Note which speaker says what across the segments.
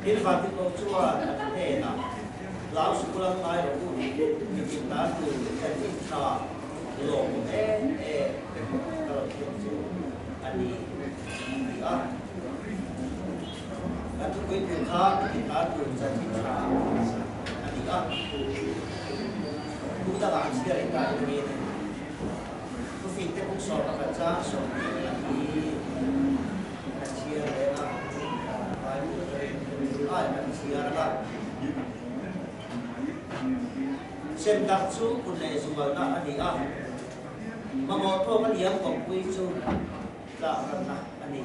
Speaker 1: Ini bagi kau enak. Lalu sekolah air itu kita tu jadi cah long kalau itu ani kan tu kita tu jadi cah ani kita tak siapa yang ini tu kita pun soal baca soal ini siapa siapa xem đặc số của lệ dù vào đã anh đi mà ngồi thôi mà liếm còn quý chú là phần nào anh đi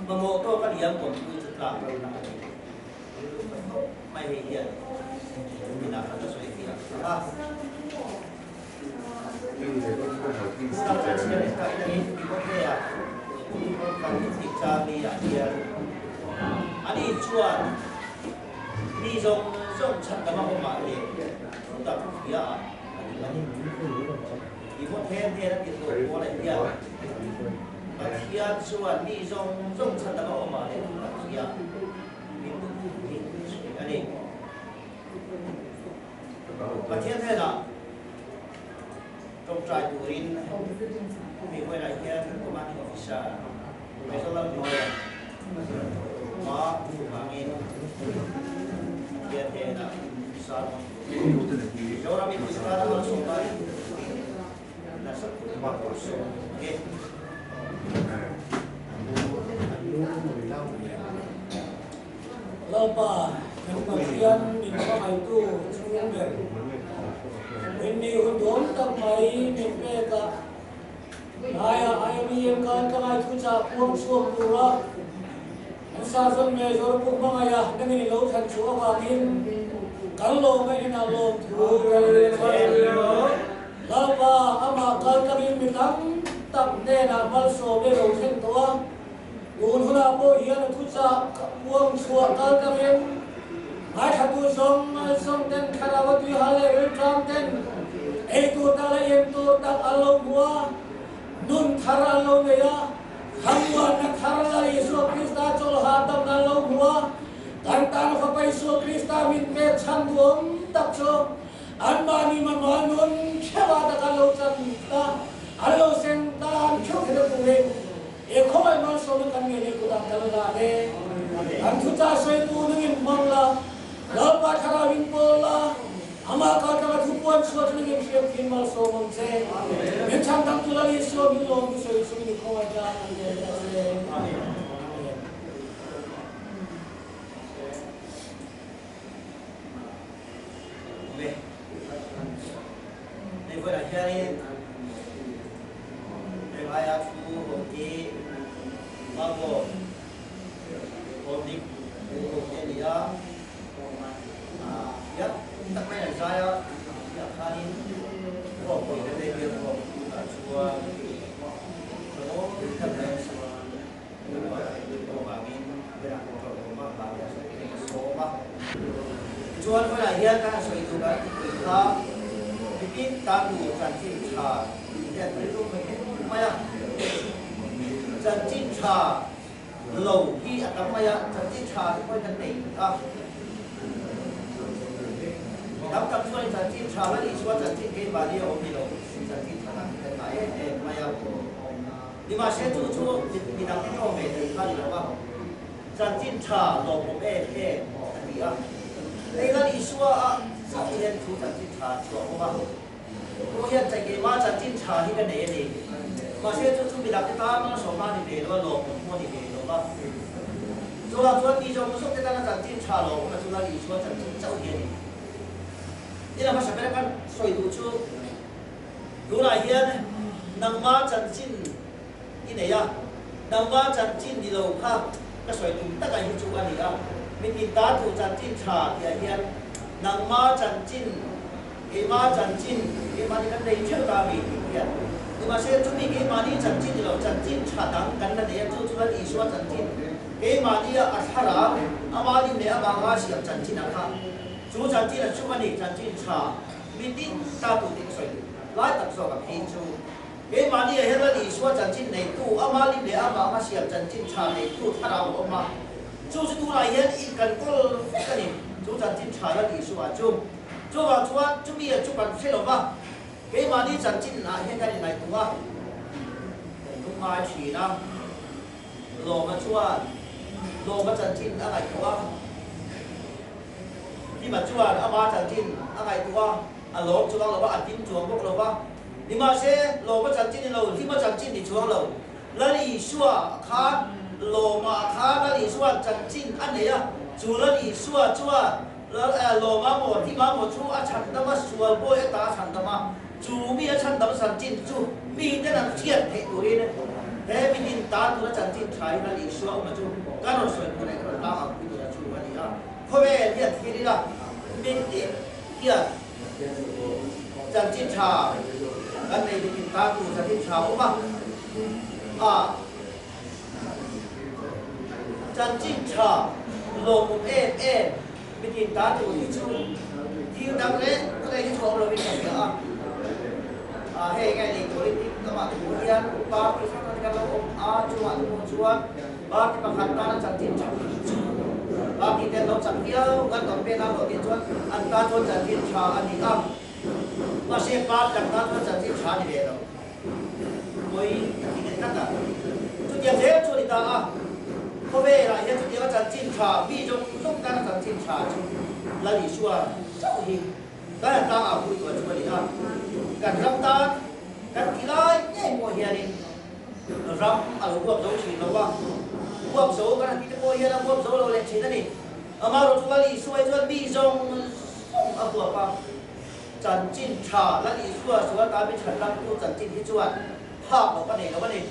Speaker 1: mà ngồi thôi mà liếm còn quý chú là phần nào mày hiện mình đã phải suy nghĩ à sao lại chia để cái này có thể à còn thích cha đi à đi anh đi chuan đi giống chân cái mà mà để chúng ta cũng biết à thì một thêm thì nó bị tổn quá này đi à mà khi ăn chuan đi giống chân cái mà để chúng ta biết à anh đi và thêm thế là trong trại tù rin mình quay lại kia của bạn officer bây giờ là nói mà mình dia tidak besar. Orang itu sekarang langsung balik. Dasar tempat kosong. Okey.
Speaker 2: Lepas kemudian di bawah itu sumber. Ini untuk tamai mereka. Ayah ni yang kan itu cak uang suam pula. Sason mejor pun mengayah dengan laut dan cuaca angin. Kalau mereka laut turun, lapa amak kami minang tak nena balso belaut sentua. Unhun apa ia tuja uang cuaca kami. Hai satu song dan karawat dihale retram dan itu tala yang tu tak alau buah nun thara alau gaya. Hamwa na tharala Yesus Kristus chol hatam na lo hua tantan fa pai Yesus Kristus min pe chan duom tak cho anmani manwanun khewa ta kalo chan ta allo sen ta kyo khe tu le e khoi ma so kan nge le ku ta kala le an thu cha soi tu ngin mangla lo pa thara win pola ama ka ka thu pon so tu ngin phim phim mal so mong se en chang tam tu la Yesus mi lo mi so Yesus mi khoi ja
Speaker 1: Ini berada di riwayat Bukhari, Mabo, Odik, Elia, ya, tak main saya, ya kali oh, boleh dia oh, tak suah, oh, tak main suah, bangin, berapa rumah, banyak sobat. Jual berada kan so itu kan, kita bikin tahu janji cha, dia itu macam janji cha, lalu dia atau macam janji cha itu kan ni ah. Dapat tuan janji cha lagi suatu janji ke balik orang itu janji cha kita naik macam di masa itu bidang itu orang itu kali apa janji cha lalu dia 내가 이수와 사실은 두 잔지 차 좋아하고 그냥 자기 맞아 진짜 이게 내내 마셔 준비다 다만 소만이 되고 로mon이 되고 봐 좋아 이좀 속에다가 잔지 차로 그러면 좋아 이수와 잔지 짜오게 이라 마셔 배간 소이도주 요라이야 남마 잔진 이내야 남마 잔진 이로파 그 소이도 따가 해주고 아니가 mình ta thủ chân chín trà thì hiện nang ma chân chín cái ma chân chín cái ma đi cái này chưa ta bị hiện nhưng mà sẽ chúng mình cái ma đi chân chín thì là chân chín trà đắng cái này để chúng ta đi xóa chân chín cái ma đi ở thara ama đi này ama ha siap chân chín à chúng chân chín là chúng mình chân chín trà meeting ta tu tin soi lai tak so ka phi chu e mani he la li suwa chan chin nei tu ama lim le ama ma siam chan chin cha nei tu thara o ma chu chu tu lai hian in kan kol kani chu chan chin cha la li suwa chu chu wa chuan chu mi chu kan phelo ba e mani chan chin na he kan nei tu wa tu mai chi na lo ma chuan lo ma chan chin a ngai tu waที่มาช่วยอามาจันจินอะไรตัวอาโลช่วงเราว่าอัดทิ้งช่วงพวกเราว่านี่มาเช่โลมาจันจินเราที่มาจันจินในช่วงเราแล้วอีช่วยค้าโลมาค้าแล้วอีช่วยจันจินอันไหนอะจู่แล้วอีช่วยแล้วโลมาหมดที่มาหมดช่วยฉันต้องมาช่วยบ่อยตาฉันต้องมาจู่มีฉันต้องจันจินจู่มีแต่นั่นเทียนเทตัวนี้เนี่ยแต่มีดินตาตัวจันจินใช้แล้วอีช่วยมาจู่การเราช่วยคนไหนก็ตาอับดูแลจู่วันนี้อะเพราะว่าเนี่ยที่นี่ละมีเนี่ยจันจินชากันในดินตาตูจันจินชาอุมาจันจินชาลงมีดินตาตูที่ชูที่ดังเล่ก็เลยที่ชมเราเป็นอย่างเงี้ยเฮ้ยไงนี่ตัวนี้ก็มาถูเรียนปาที่ช่างกันเราชวนปาที่ประคันตาจันจินชาบางทีเดินลงสักเที่ยวกันต่อไปเราเดินชวนอันตาชวนจันจินชาอันนี้ก็มาเสียปาจากตาชวนจันจินชานี่เดียวโอ้ยที่นี่นั่นอ่ะจุดเดียวเท่ชวนอีตาเพราะเวลาเห็นจุดเดียวจันจินชาพี่จงต้องการจันจินชาจุดแล้วอีชัวเจ้าหิงก็ตาคุยตัวชวนอีตากันรับตากันกี่ไรเนี่ยโมเฮียนี่รับเอาพวกเราชีเราว่าพวกโซ่กันที่จะโมเฮียนะพวกโซ่เราเล่นชีนั่นนี่เอามาเราทุกวันนี้ช่วยพี่จงเอาตัวป่ะจันจินชาและอีชัวตาเป็นฉันรับผู้จันจินที่ชวนภาพของวันนี้กับวันนี้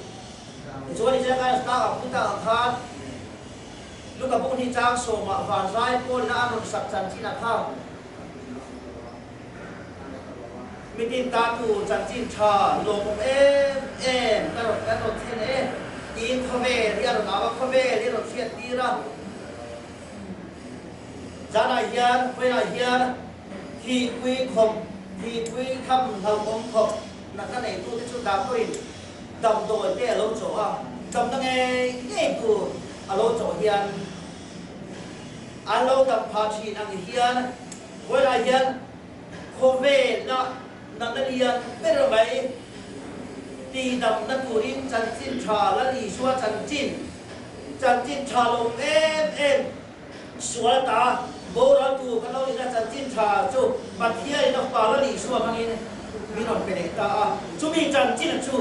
Speaker 1: ชวนที่จะการตากับผู้ตาอังคารลูกกับพวกที่จ้างส่งมาผ่านซ้ายพวกนั้นอันสักจันจินข้าวมีดินตาตูจันจินชาลงกระโดดเทียนอินคาเฟ่ที่เราหนาวคาเฟ่ที่เราเชียดตีระจานเฮียนเวลาเฮียนที่คุยคมที่คุยคำเราคมคมนั่นก็ในตู้ที่ชุดดาวคุยดำโดยเจ้าเราโจ้ดำตั้งไงเนี่ยกูเราโจ้เฮียนเราดำพาชีนังเฮียนเวลาเฮียนคาเฟ่นะนักเรียนเป็นอะไรตีดำนักบุรินจันจินชาและลีชัวจันจินชาลงชัวตาโบราณตูกันเราเนี่ยจันจินชาจูบัดเทียนักป่าและลีชัวมันนี่มีนอนเป็นตาจูมีจันจินจู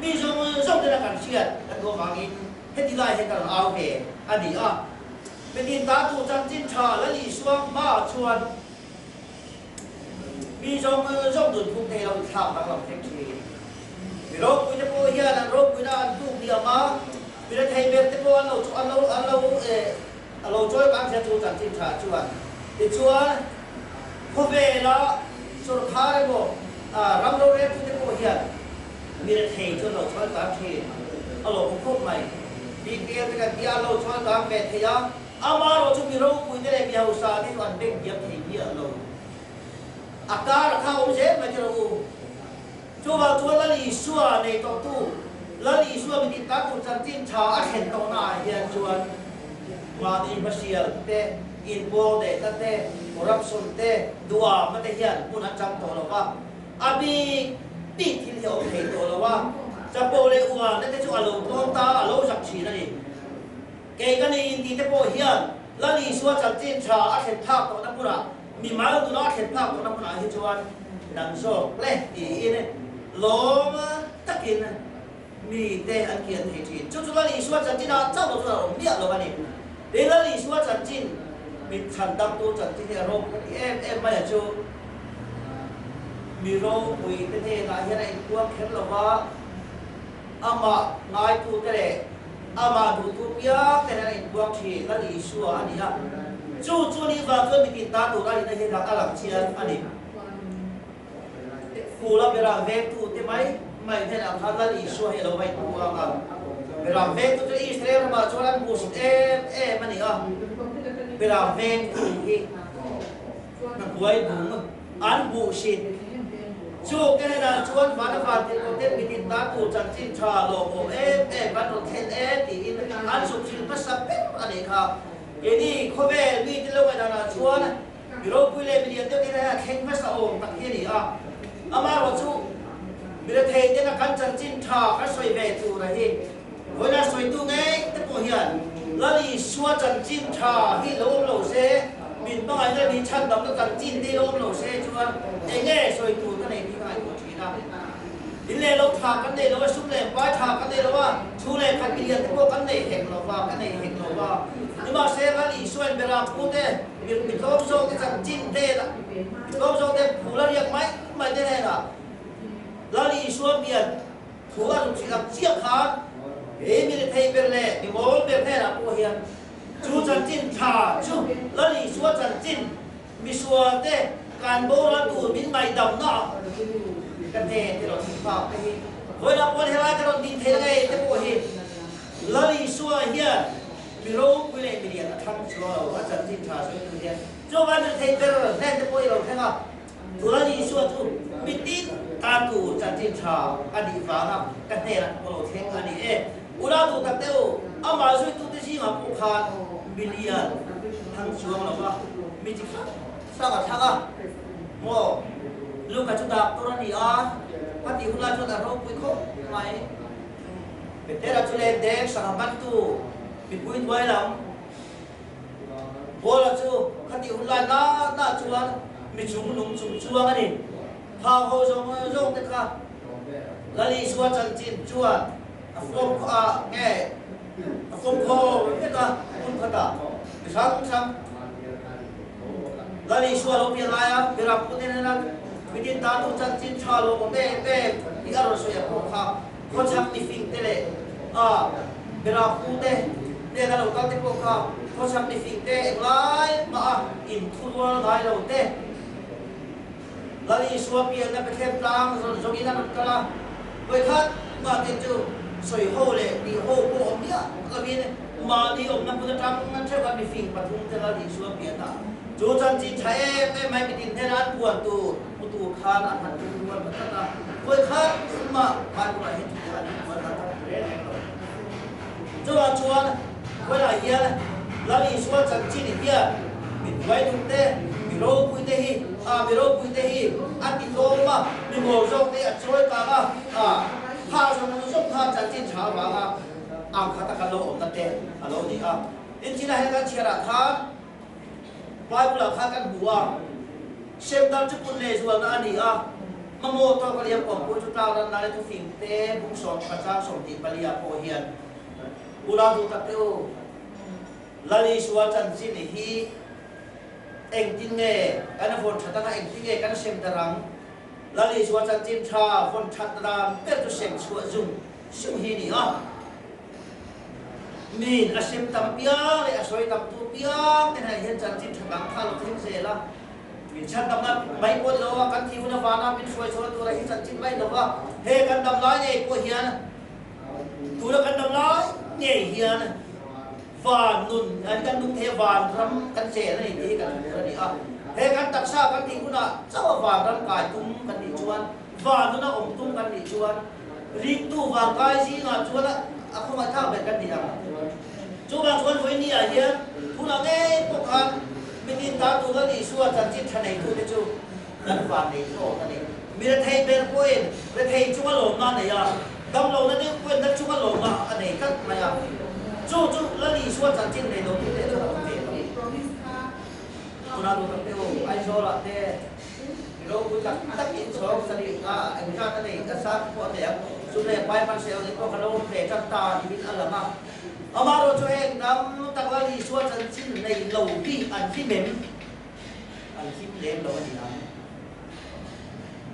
Speaker 1: มีจงเดินกันเชียดแล้วก็มากินเฮติไลเฮกันเอาเฮอันนี้เป็นดินตาตูจันจินชาและลีชัวมาชวนมีจงดุนพุ่งเทเราทำเราเทคชีโรควิญญาณเฮียนโรควิญญาณทุกเดียมาวิญญาณไทยเบ็ดที่พวกเราช่วยการเสียตัวจันจินชาชวนที่ชวนพวกเวลาสุดท้ายบอกรำเราเรียกที่พวกเฮียนวิญญาณไทยชวนเราช่วยการเชียเราพวกใหม่ดีเดียวกันที่เราช่วยการเบ็ดที่ยังอามาเราจะมีโรควิญญาณมีอุตสาหที่วันเด็กเดียบที่เฮียเราอาการข้าวเจ็บมาจะรู้ชัวละลีชัวในตัวตู้ละลีชัวมีติดตั้งจันจินชาเห็นตรงหน้าเฮียนชวนมาดีมาเชียร์เตะอินโบเดตเตะรับส่งเตะดัวมันเตะเฮียนผู้นั้นจำตัวเราว่าอาบีปีที่เราเห็นตัวเราว่าจะโปเลอัวนั่นจะชัวลงต้นตาเราสักชีนั่นเองเก่งกันในอินดีเตะโปเฮียนละลีชัวจันจินชาเห็นภาพตัวนั้นผู้นั้นมีมาแล้วตัวนั้นเห็นภาพตัวนั้นผู้นั้นเห็นชวนดังโซ่เล่อีเนี่ยล้มตะกินมีเตะอันเกียนเหตุจุดละลีชัวจันจินเจ้าตัวเราเนี่ยเราวันนี้เดี๋ยวละลีชัวจันจินมีฉันดังตัวจันจินเนี่ยโรคไม่อยากจูมีโรคปุยเป็นเหตุอะไรอะไรพวกเห็นเราว่าอามาง่ายตัวแต่อามาดูทุกอย่างแต่อะไรพวกที่ละลีชัวอันนี้นะจู่นี่ว่าก็มีติดตาตัวละลีในเหตุการณ์หลังเชียร์อันนี้กูเราเวลาเวทูที่ไม่เห็นอันนั้นอีชัวให้เราไปกูกันเวลาเวทูจะอิสราเอลมาชวนมูสิมันนี่เวลาเวทูที่นั่นกูไอ้บุ้ง an bu shin chu cái này là chuan và nó phạt tiền của tiền bị tiền ta tụ chân chín trà lộ của bắt đầu thêm thì in an sụp chín bắt sập hết anh ấy khao cái đi không về đi cái lâu này là chuan bị rô quy lệ bị điện tiêu cái này là khen bắt sầu tặng cái gì à ama rồi chú bị nó thấy cái là căn chân chín trà cái xoay về tụ này với là xoay tụ ngay cái bộ hiện là đi xua chân chín trà khi lâu xe mình bao ngày đi chăn đóng nó chân chín đi lâu xe chuan để nghe xoay tụ cái này đến lệ lâu thà cái này lâu xuống lệ bãi thà cái này lâu xuống lệ cái tiền thì có cái này hẹn lâu vào cái này hẹn lâu vào nhưng mà xe cái lý xuân về làm cũng thế mình có số cái sản chín thế là có số cái phụ là riêng máy thế này là lý xuân biển phụ là chỉ làm chiếc khác để mình thấy về lệ mình muốn về thế là của hiện chú sản chín thà chú là lý xuân sản chín mình xuân thế cán bộ là tụ mình mày đồng nọกันเทที่เราทิ้งเปล่าเวลาคนเฮลัยเราดิ้นเทไงแต่พวกเฮลลีสัวเฮียมีโรควิเลมีเดียทั้งชัวว่าจะทิ้งชาช่วยตัวเดียจงวันเทเตอร์แน่แต่พวกเราแค่ว่าตัวลลีสัวทุมิติตาตูจะทิ้งชาอดีตฟ้าครับกันเทนะพวกเราเทงอดีตอุราตูตัดเต้าเอามาช่วยตัวที่ชี้มาผูกขาดมิเลียนทั้งชัวเราว่ามิจิฟ้าสร้างทั้งอ่ะโมลูกกับชุดดาบตัวนี้พัติหุลาชุดดาบเราปุยโคไหมเป็นเด็กชุดเล็กเด็กสังบัตตุเป็นปุยไว้ลำโบราณชุดพัติหุลาหน้าชวนมีจุ่มนุ่มจุ่มชวนกันนี่พาเขาส่งเด็กค่ะแล้วนี่ชวนจันจินชวนฟงแก่ฟงโคเด็กค่ะคุณขดาซ้ำแล้วนี่ชวนเราเปลี่ยนอะไรเปลี่ยนรับคนนี้นะวิธีตาตุจันจินชาโลก็เบ้ที่อารมณ์สวยของเขาเขาชักมีฟิงเตะเวลาพูดเตะเราตั้งแต่พวกเขาชักมีฟิงเตะไล่มาอินทุนวันไล่เราเตะแล้วนี่ชัวเปลี่ยนนะไปเทียบตามตรงนี้นั่นก็ละเว้ยคัดมาเตจูสวยโหเลยดีโหโบอมเนี่ยก็มีเนี่ยมาดีอมนั่นคุณจะทำงั้นใช่ว่ามีฟิงปะทุงแต่ละนี่ชัวเปลี่ยนนะจูจันจินใช้ไม่เป็นดินเท่านั้นปวดตูคานอาหารทุกวันพัฒนาเพื่อข้ามาผ่านมาเห็นทุกวันมาทำจวนเวลาเฮียแล้วนี่ชวนจันจินเฮียมีไว้ทุกเต้มีโรคปุยเตหีมีโรคปุยเตหีอันติโตมามีโมโซเตะช่วยกันข้าสมุนส้มข้าจันจินชาวบ้านอ่างขัดกันโลอมนั่นเองฮัลโหลนี่อินจินาให้กันเชียร์ท่านไปบุหรี่ข้ากันบัวเชฟดันจุกุลเลสวนอันนี้มะโมตัวกะเลียผมพูดจุดเราดันนาเลทุฟิงเต้บุ้งสอนประชาสมติปริยาโพเฮียนอุราดูตักเตโอลาลีสวาจันจินฮีเอ็งจินเงกันฝนชัดตาเอ็งจินเงกันเชมตรังลาลีสวาจันจินชาฝนชัดตาเป็ดตุเชมชัวจุงชิมฮีนี่มีนอาเชมตัมเปียเลยอาสวยตัมตูเปียเนี่ยเห็นจันจินฉบังข้าเราทิ้งเสละมินชันดำน้ำไม่ปวดเรากันที่คุณฟ้าน้ำเป็นช่วยตัวอะไรที่จันจินไม่เราเฮกันดำร้ายเนี่ยปวดเฮียนตัวกันดำร้ายเนี่ยเฮียนฟานนุ่นอันกันดุเทฟานทำกันเสนี่ที่กันนี่เฮกันตักซากันที่คุณเจ้าฟานร่างกายตุ้มกันดิชวนฟานนั่นอมตุ้มกันดิชวนรีบตู้ฟานกายสิงานชวนaku nggak tahu berkat dia. Coba tuan kau ini aja, pulang bukan minta tuan di suat janji tanah itu tu, dan fan itu tadi. Bila thay berkoin, bila thay cuma lomba ni ya, dam lomba ni koin dah cuma lomba ni kan maya. Cu lali suat janji ni tu tu tu tu. Pulang tu tu, ai solat deh. Kalau bukan tak insaf tadi, enggak tadi kesat buat dia. Sudah baik pasal itu kalau mereka tak dimin alam amaro cuek nam tak lagi suat janjiในโลกีอันที่เหม็นอันที่เล็มเราดีนะ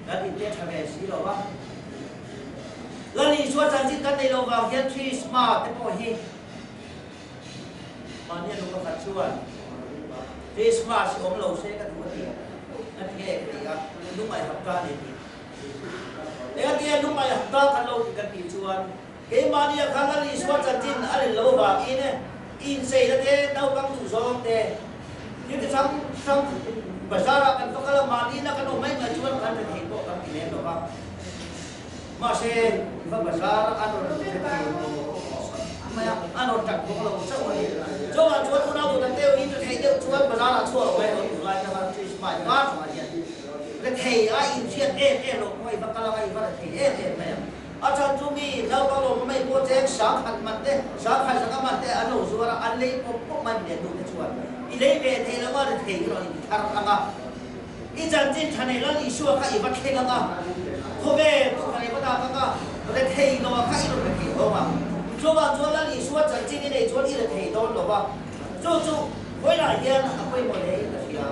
Speaker 1: แล้วที่เจ้าชายสีเราว่าแล้วนี่สุวจันจิกันในโลกเราเห็นทรีสมาร์ทแต่พอเห็นมันเนี่ยลูกขัดชวนทรีสมาร์ทสิอมเราเสกันตัวนี้นั่นเองดีครับลูกใหม่ทำการดีแล้วที่ลูกใหม่ทำการกันเรากันดีชวนเกมาเนี่ยข้างนั้นสุวจันจินอะไรเราว่าอินเซ่เดาบังตุซองเด นี่ที่ซ้ำภาษากันต้องการมาดีนะกันไม่มาชวนกันจะเห็นก็กันที่เล่นหรอกว่ามาเช่ภาษาอันนั้นจะเป็นไม่อันนั้นจักรพวกเราสักวันชวนคนเราตัวเดียวอินจะเที่ยวชวนภาษาชวนเอาไว้เราอยู่ไรจะมาที่สมัยบ้านสมัยเย็นแต่เที่ยวอินเชียนลงไม่บังคับอะไรบ้างเที่ยวไม่อาจารย์จุมีเราก็ลงไม่พูดเจ๊งสามขันมันเต้สามขันสังมันเต้อันนู้นส่วนอันเลี้ยพวกมันเดี๋ยวดูในส่วนอีเลี้ยเที่ยวแล้วว่าเที่ยวเราอีกทางอ่ะอีจันจินทันในแล้วอีชัวร์ข้าอีบัดเที่ยวอ่ะพวกพวกอะไรก็ตามก็เราเที่ยวเราข้าอีเราเที่ยวอ่ะชัวร์แล้วอีชัวร์จันจินนี่ชัวร์อีเราเที่ยวโดนหรอวะจู่เวลาเย็นอ่ะไปหมดเลยก็เที่ยว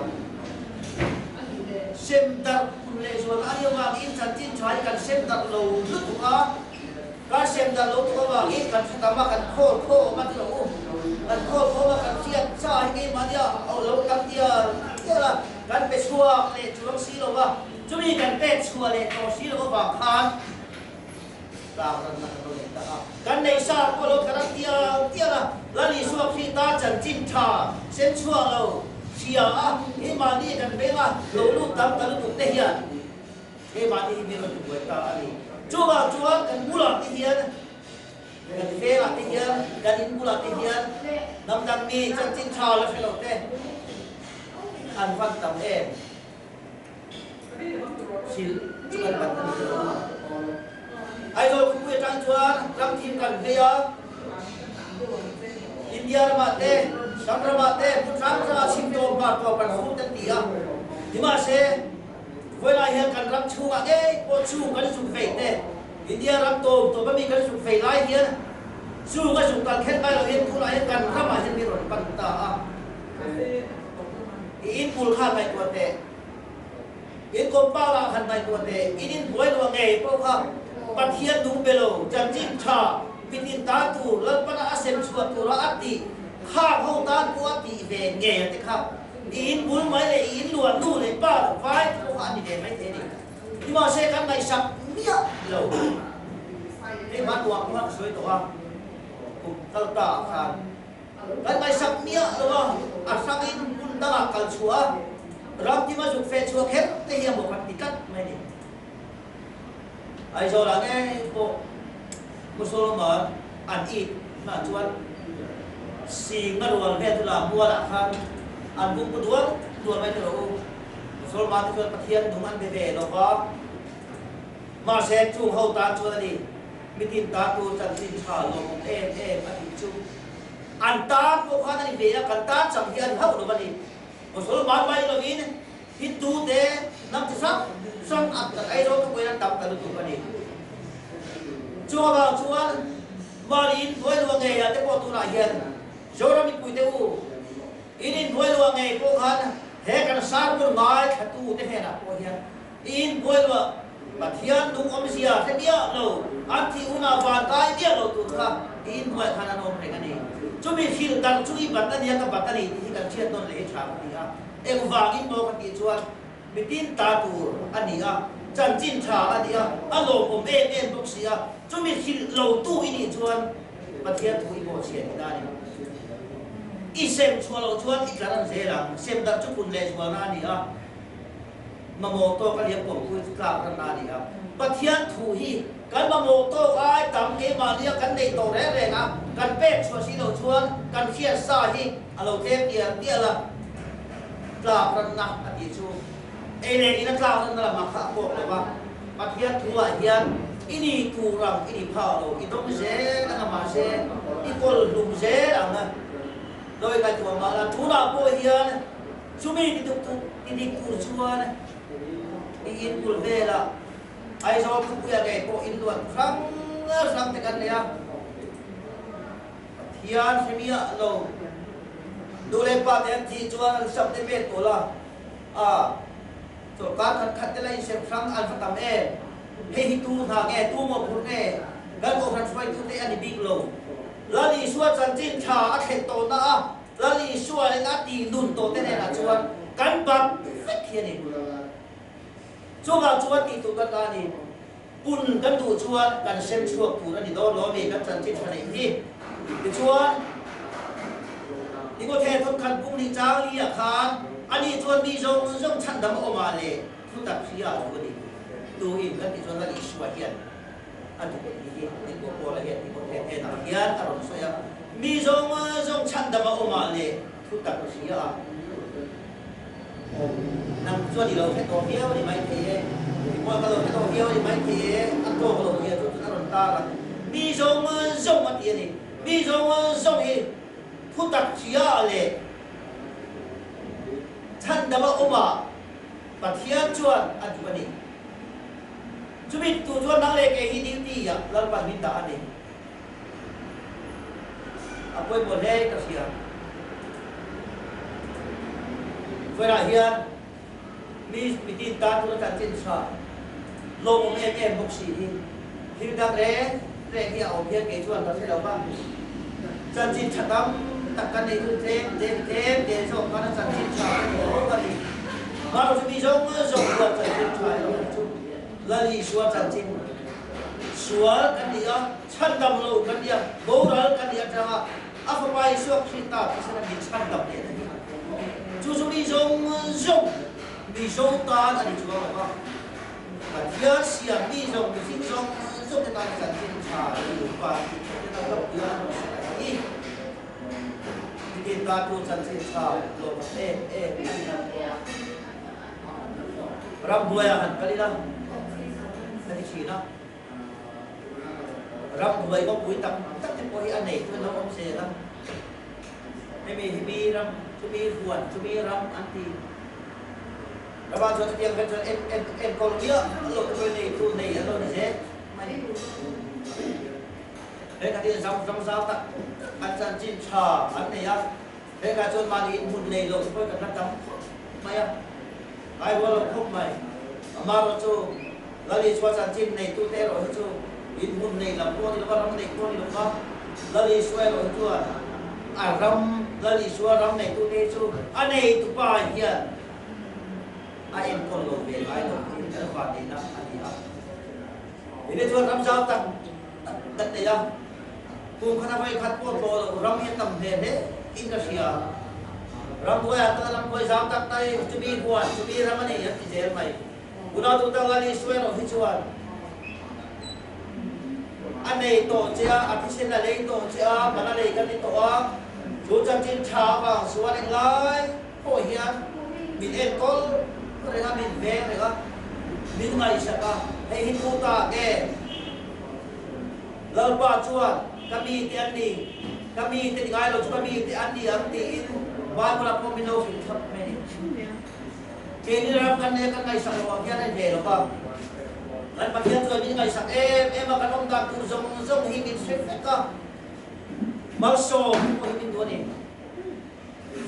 Speaker 1: เส้นดับเลยส่วนอันนี้ว่าอินจันจินใช้กันเส้นดับโลลุกอ่ะการเส้นดับโลก็ว่าอินกันทำมากันโค้มาที่เรากันโค้มากันเทียนใช่ให้มาเดียวเอาโลกันเดียวละกันไปชัวเลยชัวสีเราว่าจะมีกันเป็ดชัวเลยตัวสีเราก็บางครั้งตามนั้นเราเลยกันในชาติก็โลกันเดียวละแล้วนี่ชัวพี่ตาจันจินชาเส้นชัวเราเชียร์เฮมานีกันเป็นว่าเราลูกตามกันลูกเทียนเฮมานีมีเราถูกไว้ตาอันนี้จัวกันบุหรี่เทียนกันเฟลเทียนกันอินบุหรี่เทียนน้ำดังมีจันจินชาแล้วเฟลเต้อันฟังตำเองชิลจุกันบันทึกไอ้เราคุยจังจวนจังทีมกันเดียอินเดียมาเต้สังคมเต้พุทธศาสนาสิงโตมาตัวกันสู้กันดีอ่ะที่มาเสเวลาเห็นกันรับชูอ่ะโอ้ชูกันสุดเฟยเต้อินเดียรับตัวไม่มีกันสุดเฟยไล่เห็นสู้กันสุดกันแค่ไปเราเห็นผู้ไรเห็นกันถ้ามาเห็นมีรถปันตาอ่ะอินปูลข้าไปตัวเต้อินกบป้าลาขันไปตัวเต้อินป่วยตัวไงเพราะว่าปัทเทียนดุงเบลจันจินชาพิจิตาตูแล้วปนาเซมชัวตัวอัตติข้าเขาตานกัวตีเวงเงี้ยที่เขาอินบุญไม่เลยอินล้วนนู่นเลยป้าไฟพวกอันนี้เด่นไม่เท่ดีที่มาเสกันในสักเมียเราไอ้บ้านตัวมันสวยตัวกุ่มตาตาค่ะกันในสักเมียเราอาศัยบุญตลาดกันชัวรับที่มาจุกเฟชัวเข็มที่ยังบอกกันติดกันไม่ดีไอ้โซล่าเนี่ยพวกมุสลิมอันอีกมาชวนสิ่งนั้นวันเวทุลาบัวละครับอันบุกตัวไม่ถูกมุสลิมที่ชวนปะเทียนถึงอันเบเบเราก็มาเสกชูเขาตาชวนนี่มิติตาตูจันทร์ชาลงอธิจูอันตาพวกเขาในเบียกันตาสังเกตเขาหรือวันนี้มุสลิมไปเราอินฮินดูเดน้ำที่สักอัดไอ้เราต้องไปนั่งตับกันดูวันนี้ชัวมาลินถอยลงไงอะแต่พอตัวไหนเห็นโจรามิคุยเตอูอินถอยลงไงพวกเขาเฮกันสารบุญง่ายขัดตู้เตะนะพวกเห็นอินถอยลงบัดเทียนดุงอมเสียเทียเราอันที่อุณาบาตายเดียเราตัวข้าอินถอยขนาดนั้นเป็นกันนี่จุดมีฟิลดังจุดอีบัตรนี้กับบัตรนี้ที่กันเชียร์ต้นเลยชาบีอ่ะวางอินโตกันที่ชวนมิตินตาตูอันนี้อ่ะจันจินชาอันนี้อ่ะอันโลผมตุกเสียจุดมีฟิลเราตู้อินี่ชวนบัดเทียนถุยโบเชียที่ได้อีเซมชวนเราชวนอีกการนั้นเสียหลังเซมดับจุกุนเลชวนนั่นนี่อ่ะมาโมโตกันเรียกผมคุยกล่าวกันนั่นนี่อ่ะบัดเทียนถุยกันมาโมโตไอ้ตำเกมาเรียกกันในโตแรงๆอ่ะกันเป็ดชวนสิเราชวนกันเขียนซาฮิเราเทปเดียละกล่าวกันนะอดีตชูเอเนกินักกล่าวนั่นแหละมาข้าบอกเลยว่าบัดเทียนถุยเทียนอินี่กูรังอินี่พาโลอิตรงเซกันมาเซอีกอลลุมเซอ่ะนะโดยการตัวมาละทุนาโปเฮียนะชูมีที่ตุกอินี่กูชัวนะอินกูเวล่ะไอ้ชอบคุยอะไรโปอินล้วนครั้งแต่กันเนี่ยเฮียนเสียโลดูเลยป้าเต็มที่ชัวสับเต็มเม็ดตัวละตัวการขัดจะไล่เสียงครั้งอันฟังตามเฮ้ตู้ทางตู้มาพูดแล้วก็ทันช่วยตู้อันนี้บิ๊กโลแล้วนี่ช่วยจันจินชาอัดเห็นโตนะแล้วนี่ช่วยนัดดีนุ่นโตเต้นนะชวนกันบังเฟี้ยเฮียนี่ช่วยตีตัวกันนี่ปุ่นกันดูชวนกันเส้นช่วยตัวนี่โดนล้อมีกันจันจินชาในที่ชวน นี่ก็แท้ทุกขันปุ่งนี่จ้าลีอาคารอันนี้ชวนมีจงชันดำออกมาเลยทุกตักเสียตัวนี้ตัวอินกันที่ชวนกันอิสวาเฮียนอันที่นี่ก็โกละเฮียนนี่ก็แท้ๆนะเฮียนอารมณ์สวยมีจงชันดำออกมาเลยทุกตักเสียนั่งชวนที่เราแค่ตัวเฮียวนี่ไม่เที่ยว่าเราแค่ตัวเฮียวนี่ไม่เที่ยอันตัวเราเฮียทุกนั้นตากันมีจงมาเที่ยนี่มีจงอีทุกตักเสียเลยท่านดำออกมาปะเทียนชวนอันที่วันนี้จุบิตัวชวนนั่งเล็กเอฮิดิตีอ่ะแล้วปันมิตาอันนี้อาป่วยหมดเลยก็เสียเวลาเฮียมีตีนตาตัวจันจินชาลงเอ็มบุกสีที่ดักเร่ที่เอาเพียงเกชวนเราใช้เราบ้างจันจินฉัดดำตักกันในทุนเทมเดชงกันจันจินชาโอ้กันดีมาเราจะมีจงตัวจันจินชาแล้วลีชัวจันจินชัวกันดีอ่ะฉันดำเรากันดีอ่ะโบราณกันดีอ่ะจังอ่ะอาฟไปชัวคิดตาที่ฉันมีฉันดำเนี่ยจู่ๆมีจงตาอันนี้ชัวร์ว่าแต่ที่อาเซียนมีจงในการจัดสินค้าอยู่ป่ะที่เราต้องเยอะนี่ที่ตาตัวจัดสินค้าโลกรับบัวหันกันดีละนั่นที่ชี้นะรับบัวก็ปุ้ยตั้งแต่ปุ้ยอันไหนที่เราต้องเสียนะไม่มีรับจะมีขวดจะมีรับอันที่ระบาดจนเตียงกันจนเอ็นกอลเยอะหลุดไปในตู้ในอันนั้นเจ๊ไม่เฮ้ยการที่ซ้ำตักอันจันจินชาอันนี้อ่ะเฮ้ยการจนมาดีหุ่นในหลุดไปกับนักดำไม่อ่ะไอ้วัวเราพบไหมมาเราจูแล้วดีชัวจันจินในตู้เตะเราจูอินหุ่นในลำตัวที่เราทำในตัวนี้เราก็แล้วดีช่วยเราจูรำแล้วดีชัวรำในตู้เตะจูอันนี้ตุปายเฮียไอ้เอ็นคนลงเบียร์ไอ้ลงที่จะฟังดีนะอันนี้ครับini tuan ramzal tak dia kum khana bai khat po bo ram he tam he he in ka sia ram boy ata ram boy zam tak tai chubi buat chubi ram ani ya ti jer mai guna tu tang ali suai no hi chuan anei to chia artisan la lei to chia mana lei kan ni to a chu chan chin cha ba suan eng lai po hian min en kol re ha min ve re ga min ngai sa ka hei hin tu ta ke lal ba chuan kami ti an ni kami ti ngai lo chu kami ti an ni ang ti in ba ko la po min lo fin thap me ni ke ni ram kan ne kan ngai sa lo hian ai ve lo ba an pa hian chu min ngai sa em ma kan ong da tu zong hi min se fe ka mal so ko hi min do ni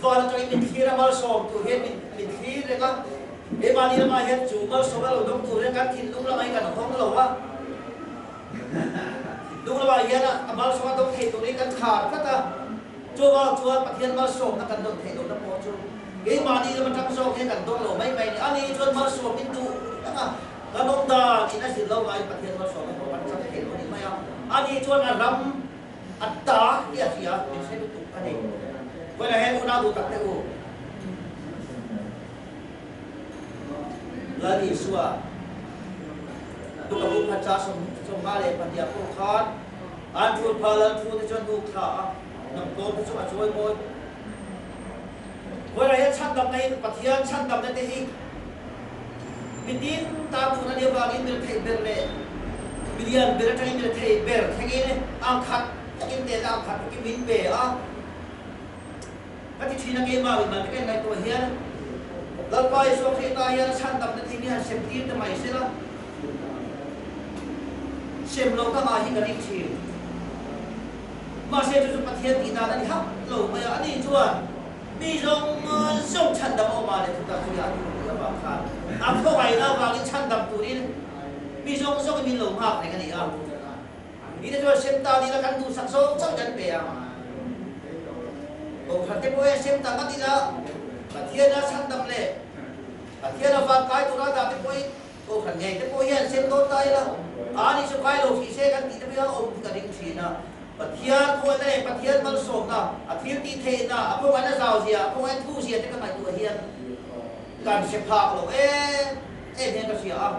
Speaker 1: va la to min thira mal so tu he min thira ka Eba ni ma het chu mal so lo dong tu re kan thin lung la mai kan hong lo wa lung la ya na mal so dong thei tu ni kan kha ka ta chu pathian mal so na kan dong thei lo na po chu eba ni ma tak so ke kan dong lo mai mai ni ani chu mal so min tu ka ka dong da ni na sin lo mai pathian mal so na ko pan sa thei lo ni mai ani chu na ram atta ya sia min se tu ka ni ko la he una du tak te u lari suwa tu ka buk pacha som male pandia ko khat an thu phala thu te chon du kha nam ko tu chu a choi mo ko ra ya chan dam nei pathian chan dam te hi midin ta tu na dia ba in thei ber le bilian ber ta in thei ber thei ne am khat in te am khat ki min be a ka ti thina ke ma man ke nai to hian lal pai so khi ta hian chan dam te ni ha sem ti te mai se la sem lo ta ma hi ka ri chi ma se chu pathian ti na ni ha lo ma ya ani chuan mi zong chan dam o ma le ta chu ya ni ba kha a pho bai na ba ni chan dam tu ni mi zong mi lo ma ne ka ni a ni te chu sem ta ni la kan du sak so chang jan pe a o kha te po sem ta ka ti la pathian na chan dam le pathian na va kai tu na da te poi o khan ngai te poi hian sem do tai la ani chu kai lo khi se kan ti te bi a om ka ding thi na ปัทเทียนคนนั่นเองปัทเทียนมันส่งนะอาทิตย์ที่เทน่ะพวกนั้นจะเอาเสียพวกนั้นทูเสียที่ก็ไม่ตัวเฮียนการเสียภาพเราเฮียนก็เสียอ่ะ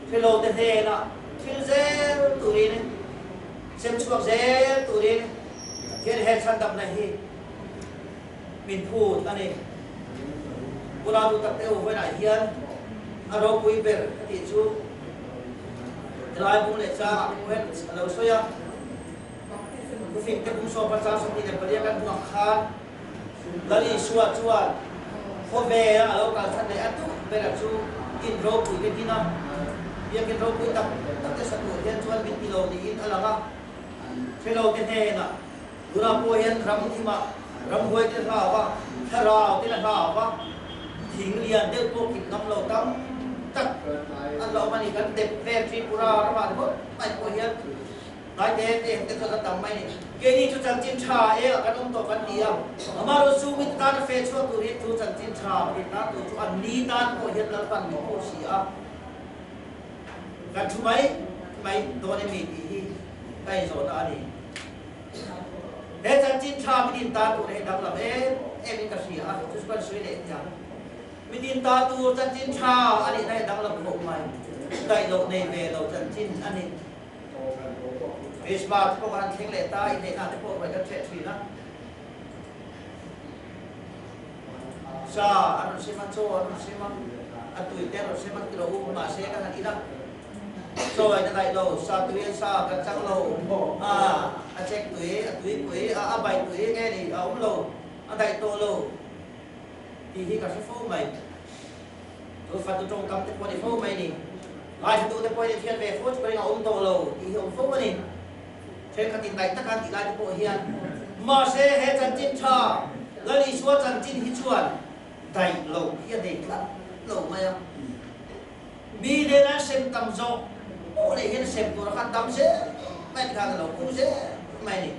Speaker 1: ที่เราเทน่ะที่เจ้าตัวนี้เส้นช่วงเจ้าตัวนี้เฮียนเฮชันดับนะฮีมินพูดอันนี้บุราดูตัดเตวไว้ไหนเฮียนอารมณ์คุยเบอร์ที่ชูลายบุญเลยจ้าเว้นเราช่วยผู้ฟิงเก็บผู้ชมประชาชนที่เด็กเรียกกันหัวขาดแล้วนี่ชวนพวกเบย์เราการทันเลยอันตู้เป็นแบบชูกินโรบุยกันที่นั่นเรียกกินโรบุยตั้งแต่สักหน่วยเฮียนชวนเป็นกิโลดีอินอะไรบ้างเทโลเทเทน่ะบุราพูเฮียนรำที่มารำหวยที่เราว่าถ้าเราที่เราว่าทิ้งเรียนเด็กพวกกินน้ำเราตั้งตักอันเรามันอีกกันเด็กเฟรทรีปุราระบาดหมดไม่พอเฮียนนายเด็กเด็กจะทำไม่เนี่ยเกนี่จุดจันจินชากันอุ้มตัวกันเดียวมาเราสู้มิตรการเฟรชั่วตัวนี้จุดจันจินชามิตรการตัวจุดอันนี้ด้านพอเฮียนแล้วกันมีโอเสียกันช่วยไม่โดนมีที่ใกล้โซนอันนี้เด็กจันจินชามิตรการตัวนี้ดับละมีกระเสียจุดกันช่วยเด็กอย่างมิดินตาตูจันจินชาอันนี้ได้ดังลำโพงใหม่ได้โลในเวลจันจินอันนี้เวสบาร์พวกอันเทงเลต้าอินเดียนาที่พวกไปกันเช็ดฟีนะชาอันนั้นเชื่อมันโซ่อันนั้นเชื่อมันอันตุยเตอร์เชื่อมันกิโลมาเสียกันอันนี้นะโซ่ไอ้นั่นได้โลซาตุยซากันจังโลอันเช็คตุยใบตุยแค่นี้เอาโลอันใดโตโลที่กับฟูใหม่ตัวฟันตัวตรงกับตัวคนที่ฟูใหม่นี่ลายตัวที่คนที่เทียนเวฟูจะไปเอาอุ้มโตโลที่อุ้มฟูนี่เช่นกันติดไหนตะการติดลายตัวเฮียนมาเสเฮจันจินชาแล้วอีชัวจันจินฮิชวนไดโลเฮียเด็กละโลมายังมีเดน่าเซมตัมโซโอ้เลยเห็นเซมตัวขันตัมเสไม่ทางเราคู่เสไม่นี่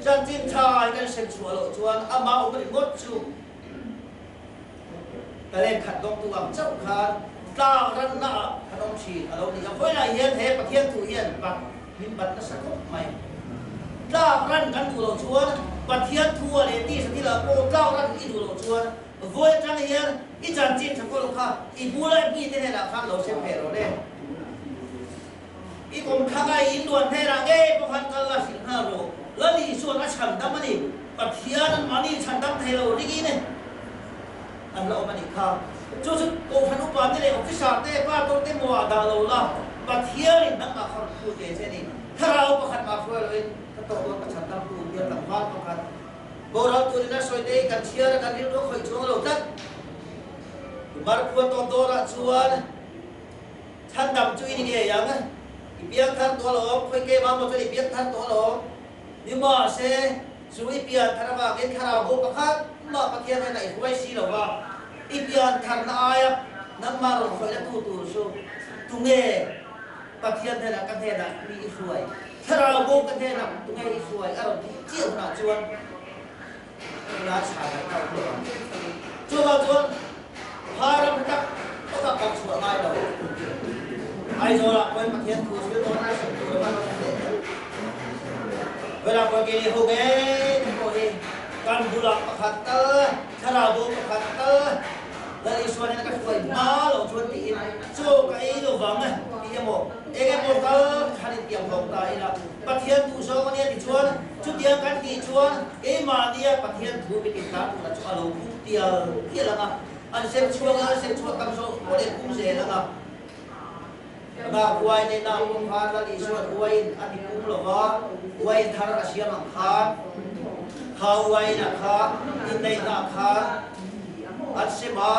Speaker 1: จันจินชากันเซมชัวโลชวนอามาอุ้มงดชูแต่เล่นขัดดองตัวเจ้าขาดกล้ารันหน้าขนมชีเราเนี่ยยังไม่ได้เฮียนเทปเทียนถูเฮียนบัตรมินบัตรสักไหมกล้ารันกันดูเราชวนบัตรเทียนทัวเลยที่สติเราโอ้กล้ารันอีดูเราชวนวัวจังเฮียนอีจันจินทั้งคนลูกค้าอีบัวเลยพี่ที่เนี่ยข้างเราเชื่อมเพลเราเล่นอีกคนข้างไอ้อินดวนเทระเก้พวกhanกันละ15 โลแล้วนี่ส่วนละฉันดำมันนี่บัตรเทียนมันนี่ฉันดำเทเราดีกี้เนี่ยอันเรามันอีกครับจุดโกพันุปานนี่เลยอฟิศาเต้ป้าตัวเต้มัวดาโลล่าบัดเทียรินักมาขับพูดเช่นนี้ถ้าเราประคันมาช่วยเลยถ้าตัวเราประชันตั้งพูดเดียวหลังบ้านประคันโบราณตัวนี้นะสวยดีกันเชียร์กันเรียนรู้คอยช่วยเราจัดบาร์ควรตัวละชวนท่านดำจุยนี่เองยังไงเปียกท่านตัวหลอกคอยเก็บมาหมดเลยเปียกท่านตัวหลอกนี่มาเสช่วยเปียกท่านว่าเกินข้าวโบประคันมาประเทียนในหัวสีเราว่าอีเปียนทันอายน้ำมาลงไฟแล้วตูสูตุงเง่ประเทียนเท่านั้นกันเท่านั้นมีสวยถ้าเราโบกันเท่านั้นตุงเง่สวยอารมณ์เจียวหน้าจวนราชาเราจวนพาเราจับก็กับสวยไอ้เราไอ้โซล่าเป็นประเทียนตูชื่อตัวนั้นตัวมันเวลาพอกินหูเง่พอดีการบุลักประคัตเตอร์ชาราบูประคัตเตอร์แล้วอีส่วนนี้ก็ช่วยมาลงชวนตีโซ่กับไอ้ลูกฟังไงที่จะบอกเอ็งบอกก็ขันเตรียมลงตายละประเทียนตูโซ่มันเนี่ยติดชวนชุดเดียวกันติดชวนมาเนี่ยประเทียนตูไปติดตามตัวชวนเราคู่เดียวที่ละนะอันเซมชวนกำโซ่ก็เลยคุ้มเสียละนะนาอวยในนาอุ้มพานแล้วอีส่วนอวยอันนี้คุ้มหรอวะอวยทารเชียมังคาข้าวไว้นะคะอินในนะคะอัศมา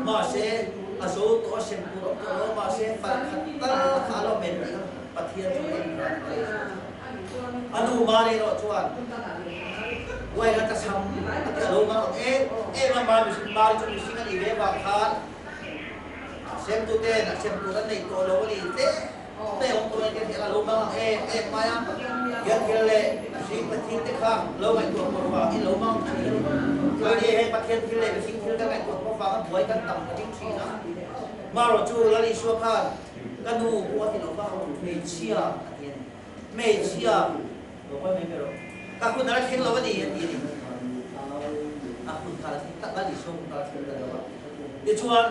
Speaker 1: มาเสอสูตัวเสมปุโรตัวมาเสฟันขัดตาข้าเราเป็นปฏิญาณอนุมาเรโรชวนไว้รัตสัมแต่รู้มามันมาบิสมาจนบิสิกันอีเวบาคาเสมตุเตนะเสมตุนั้นในตัวเราวันนี้เตะองตัวนี้ที่เรารู้มามายังเกี่ยวเลยสิ่งปฏิทินข้างเราไม่ตัวคนฟังที่เรามองที่เราดีให้ปฏิทินที่เลยสิ่งที่เราไม่ตัวคนฟังก็ถอยกันต่ำกันทิ้งทีนะมาเราจูแล้วอีชัวข้างกันดูหัวที่เราฟังมีเชี่ยปฏิทิน ไม่เชื่อหลวงพ่อไม่รู้ก็คุณนักเข่งเราว่าดีดีดีคุณคาราที่ตัดละลิชงคาราที่ตัดละเดี๋ยวชวน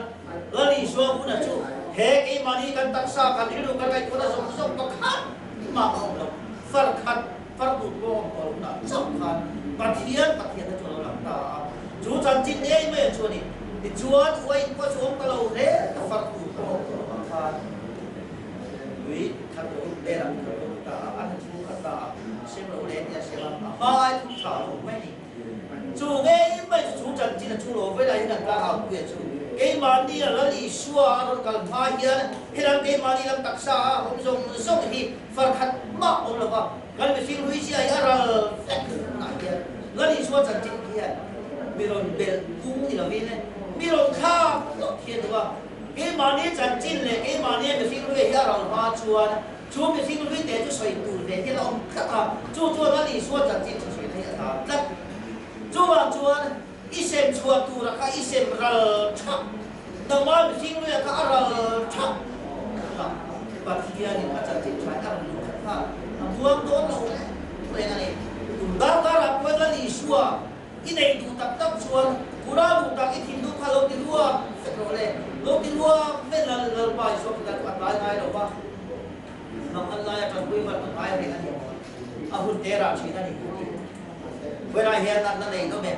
Speaker 1: ละลิชงคุณนะชูเฮกอีมันนี่กันตักซากันที่ดูกันไปคนละสองประคันมาเอาเราฟัดขัดฟัดบุตรโลกตัวน่ะสำคัญปะเทียนนะชวนเราหลังตาจูจันจินเองไม่ชวนนี่ชวนไว้ก็ชวนตลอดเลยฟัดบุตรโลกตัวสำคัญวิขัดบุตรเดรันขัดบุตรตาอันชูขัดตาเชื่อเราเล่นเนี่ยเชื่อเราหายทุกชาวไม่ดีจูเองไม่จูจันจินจูโลเวลาที่นั่งกลางเอาเพื่อจูเอ็มันนี่ละลิชัวรถกันพาเฮียนเฮลังเอ็มันนี่ลำตักษาผมส่งที่ฟังขัดมาผมเลยว่ากันไปฟิลวิเชียร์อะไรเล็กหน่อยเฮียละลิชัวจันจินเฮียมีรถเบลกุ้งที่เราวินเนี่ยมีรถข้าวลูกเฮียว่าเอ็มันนี่จันจินเลยเอ็มันนี่ไปฟิลวิเชียร์เราพาชัวชัวไปฟิลวิเดี๋ยวจะใส่ตูดเลยที่เราขัดจู่ละลิชัวจันจินจะใส่ในอัตราแล้วจู่อีเซมชัวตูระค่ะอีเซมรัลชักดังว่าเป็นสิ่งเรื่องค่ะรัลชักปัจจัยนี้มาจากจิตใจอันนี้ค่ะพวกตัวเราเป็นอะไรดาวดาราเป็นอะไรชัวอีในดูตักชัวกุราดูตักอีทิ้งดูค่ะโลกิลัวเป็นอะไรโลกิลัวเป็นอะไรไปชัวเป็นอะไรไงหรอวะน้องอัลลอฮ์จะคุยกับตัวไอ้เรื่องนี้อาหุ่นเดรัจฉีนั่นเองเวลาเห็นนั่นเองก็เป็น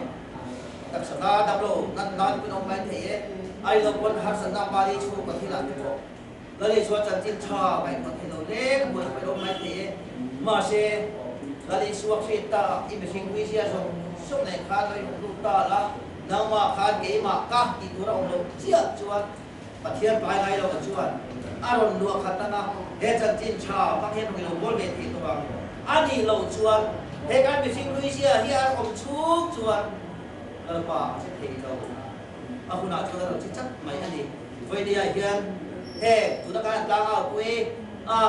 Speaker 1: ตักสนาดับโลนั่นเป็นองค์ไม่เที่ยไอ้เราคนหัดสนาบาลีชูกับที่หลังก็แล้วเลยชวนจันจินชาไปกับที่เราเล็กบุญเป็นองค์ไม่เที่ยมาเชแล้วเลยชวนเชตาอิมฟิงวิเชียส่งในข้าเลยลูกตาละนางมาข้าเกมาก้าที่ตัวเราเราเชี่ยชวนปะเทียนไปไงเราก็ชวนอารมณ์นัวขัดนะเฮจันจินชาพักเห็นเราบนเวทีตัวอันนี้เราชวนเฮกันอิมฟิงวิเชียที่อารมณ์ชุกชวนป่าเช่นเดียวกันคุณอาจจะเราชิดชัดไม่อันนี้ไว้ดีไอ้เฮียนเฮ้ตุตการกลางเอาคุย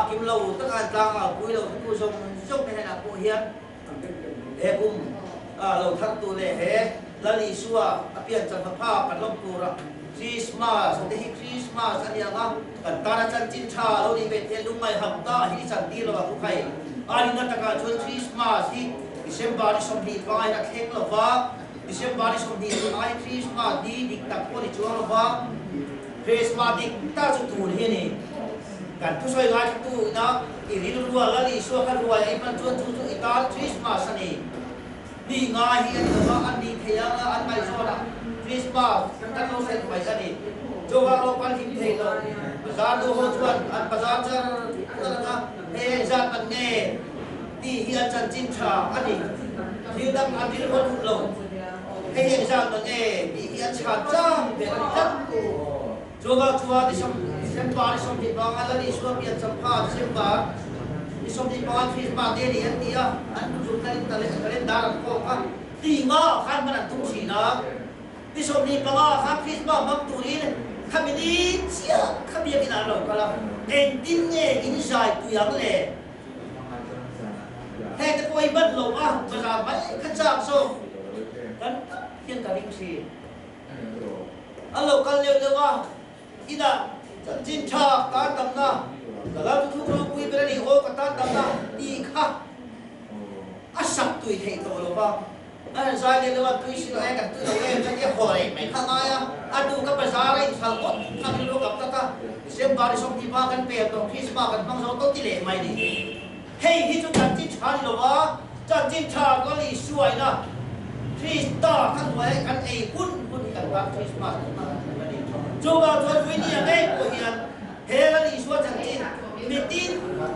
Speaker 1: กิมเราตุตการกลางเอาคุยเราผู้ชมชกในขณะผู้เฮียนเฮ้ปุ่มเราทักตัวเลยเฮ้ละลิชัวเปลี่ยนจากผ้ากันลมปูระคริสต์มาสเดฮิคริสต์มาสอันนี้นะกันตาณจันจินชาเราดีเป็นเทลุงไม่หักตาฮิสันดีเราผู้ใครอันนี้นักการชวนคริสต์มาสที่ดิเซมบาริสมดีกลายนักเฮงเราว่าดิเซมบาริสมดีไอคริสต์มาสดีดิกตักคนที่ชัวเราว่าคริสต์มาสดิกตาจุดตูนเฮนี่กันผู้ช่วยงานจุดตูนะอีริลุรัวละลิชัวขันรัวไอ้มันชวนจุดอีตาคริสต์มาสนี่นี่ง่ายเฮียนแต่ว่าอันดีเทียงอันไม่ชอบคริสต์มาสตั้งเราเสร็จไปซะนี่โจว่าเราปันหิมเทเราภาษาดูหัวชวนอันภาษาจะนั่นนะเฮจัดมันเน่ที่เฮียจันจินชาอันนี้ที่ดังอันที่คนเราเฮียจัดมันเน่ที่เฮียชาจ้างเป็นจัดโจว่าชัวที่สมเส้นบาที่สมที่บางอันนี้ชัวเปลี่ยนสัมภาษณ์เส้นบาที่สมที่บางคริสต์มาสเดียนเดียอันจุดนั้นตะเล่นดาร์กก็ตีง้อขันมันตุ้งสีนะที่สมนี้ก็ว่าครับคริสต์มาสมักตุรีเนี่ยขมินีเชี่ยขมิยังกินอะไรก็แล้วเอ็นดินเนี่ยอินไซต์ตัวอย่างเลยแทนจะไปบัดลงภาษาไม่ขัดจับโซ่กันเพียงกับลิงซีอันเรากันเร็วเลยว่าอีน่ะจินชาการดำน้ำแต่เราทุกคนคุยไปแล้วนี่โอ้ก็การดำน้ำดีค่ะอาสักตุยเทตัวเราบ้างอันสายเดียวว่าตุยสิเราเองกันตุยเราเองกันเนี่ยหอยไม่ข้างในอันดูกับภาษาอะไรสักคนทำให้รู้กับตาเสียงบาริสมที่มากันเปรียบตัวคริสต์มากันบางส่วนต้องกิเลสไม่ดีเฮ้ยที่จุดจันจินชาเราว่าจันจินชาก็ลีสวยนะคริสต์ต่อทั้งไว้กันไอ้คุณกันว่าคริสต์มาสจูบเอาตัววิญญาณเองโอเฮียนเฮลันอีชัวจันจินมิติน